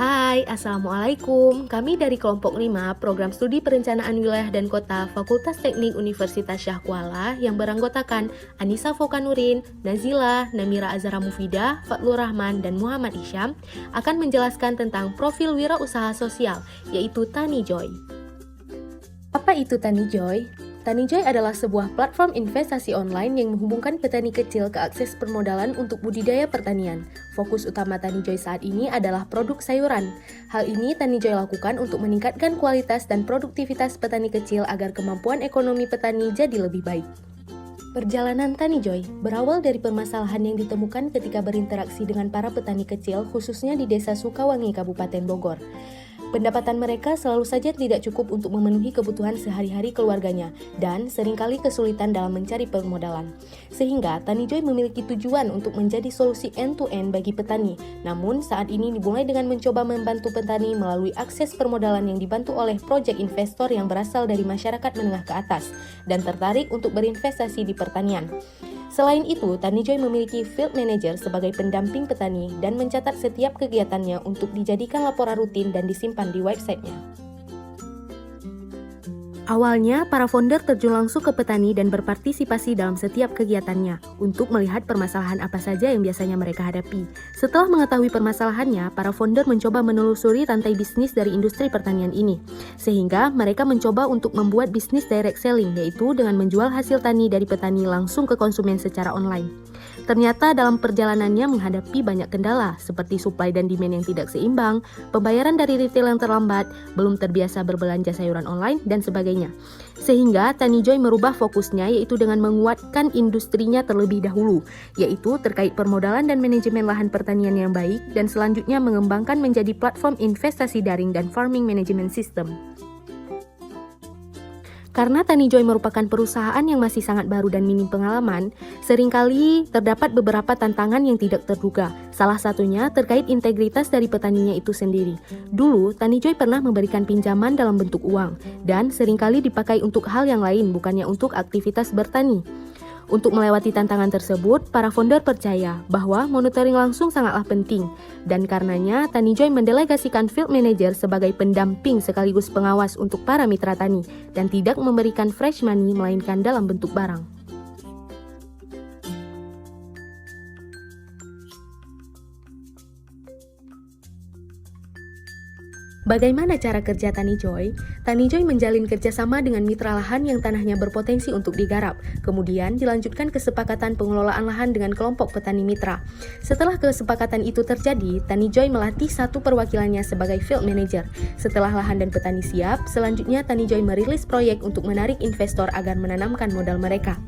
Hai, Assalamualaikum. Kami dari kelompok 5, Program Studi Perencanaan Wilayah dan Kota Fakultas Teknik Universitas Syah Kuala yang beranggotakan Anissa Fokanurin, Nazila, Namira Azhara Mufidah, Fatlur Rahman, dan Muhammad Isyam akan menjelaskan tentang profil wirausaha sosial, yaitu Tani Joy. Apa itu Tani Joy? Tani Joy adalah sebuah platform investasi online yang menghubungkan petani kecil ke akses permodalan untuk budidaya pertanian. Fokus utama Tani Joy saat ini adalah produk sayuran. Hal ini Tani Joy lakukan untuk meningkatkan kualitas dan produktivitas petani kecil agar kemampuan ekonomi petani jadi lebih baik. Perjalanan Tani Joy berawal dari permasalahan yang ditemukan ketika berinteraksi dengan para petani kecil, khususnya di Desa Sukawangi, Kabupaten Bogor. Pendapatan mereka selalu saja tidak cukup untuk memenuhi kebutuhan sehari-hari keluarganya dan seringkali kesulitan dalam mencari permodalan. Sehingga Tani Joy memiliki tujuan untuk menjadi solusi end-to-end bagi petani. Namun saat ini dimulai dengan mencoba membantu petani melalui akses permodalan yang dibantu oleh proyek investor yang berasal dari masyarakat menengah ke atas dan tertarik untuk berinvestasi di pertanian. Selain itu, Tani Joy memiliki field manager sebagai pendamping petani dan mencatat setiap kegiatannya untuk dijadikan laporan rutin dan disimpan di websitenya. Awalnya, para founder terjun langsung ke petani dan berpartisipasi dalam setiap kegiatannya untuk melihat permasalahan apa saja yang biasanya mereka hadapi. Setelah mengetahui permasalahannya, para founder mencoba menelusuri rantai bisnis dari industri pertanian ini. Sehingga mereka mencoba untuk membuat bisnis direct selling, yaitu dengan menjual hasil tani dari petani langsung ke konsumen secara online. Ternyata dalam perjalanannya menghadapi banyak kendala, seperti supply dan demand yang tidak seimbang, pembayaran dari retail yang terlambat, belum terbiasa berbelanja sayuran online, dan sebagainya. Sehingga Tani Joy merubah fokusnya yaitu dengan menguatkan industrinya terlebih dahulu, yaitu terkait permodalan dan manajemen lahan pertanian yang baik, dan selanjutnya mengembangkan menjadi platform investasi daring dan farming management system. Karena Tani Joy merupakan perusahaan yang masih sangat baru dan minim pengalaman, seringkali terdapat beberapa tantangan yang tidak terduga. Salah satunya terkait integritas dari petaninya itu sendiri. Dulu, Tani Joy pernah memberikan pinjaman dalam bentuk uang, dan seringkali dipakai untuk hal yang lain, bukannya untuk aktivitas bertani. Untuk melewati tantangan tersebut, para founder percaya bahwa monitoring langsung sangatlah penting, dan karenanya Tani Joy mendelegasikan field manager sebagai pendamping sekaligus pengawas untuk para mitra tani, dan tidak memberikan fresh money melainkan dalam bentuk barang. Bagaimana cara kerja Tani Joy? Tani Joy menjalin kerjasama dengan mitra lahan yang tanahnya berpotensi untuk digarap. Kemudian dilanjutkan kesepakatan pengelolaan lahan dengan kelompok petani mitra. Setelah kesepakatan itu terjadi, Tani Joy melatih satu perwakilannya sebagai field manager. Setelah lahan dan petani siap, selanjutnya Tani Joy merilis proyek untuk menarik investor agar menanamkan modal mereka.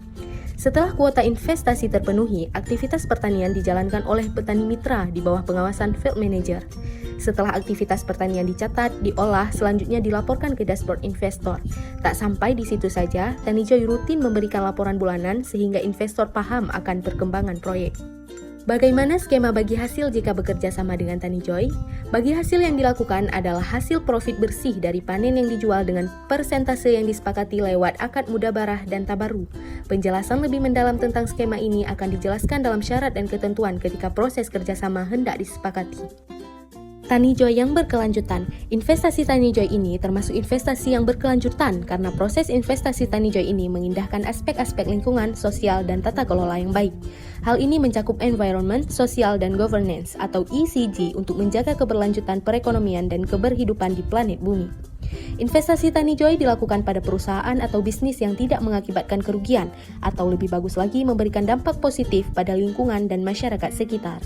Setelah kuota investasi terpenuhi, aktivitas pertanian dijalankan oleh petani mitra di bawah pengawasan field manager. Setelah aktivitas pertanian dicatat, diolah, selanjutnya dilaporkan ke dashboard investor. Tak sampai di situ saja, Tani Joy rutin memberikan laporan bulanan sehingga investor paham akan perkembangan proyek. Bagaimana skema bagi hasil jika bekerja sama dengan Tani Joy? Bagi hasil yang dilakukan adalah hasil profit bersih dari panen yang dijual dengan persentase yang disepakati lewat akad mudabarah dan tabaru. Penjelasan lebih mendalam tentang skema ini akan dijelaskan dalam syarat dan ketentuan ketika proses kerjasama hendak disepakati. Tani Joy yang berkelanjutan. Investasi Tani Joy ini termasuk investasi yang berkelanjutan karena proses investasi Tani Joy ini mengindahkan aspek-aspek lingkungan, sosial, dan tata kelola yang baik. Hal ini mencakup environment, social, dan governance atau ESG untuk menjaga keberlanjutan perekonomian dan keberhidupan di planet bumi. Investasi Tani Joy dilakukan pada perusahaan atau bisnis yang tidak mengakibatkan kerugian atau lebih bagus lagi memberikan dampak positif pada lingkungan dan masyarakat sekitar.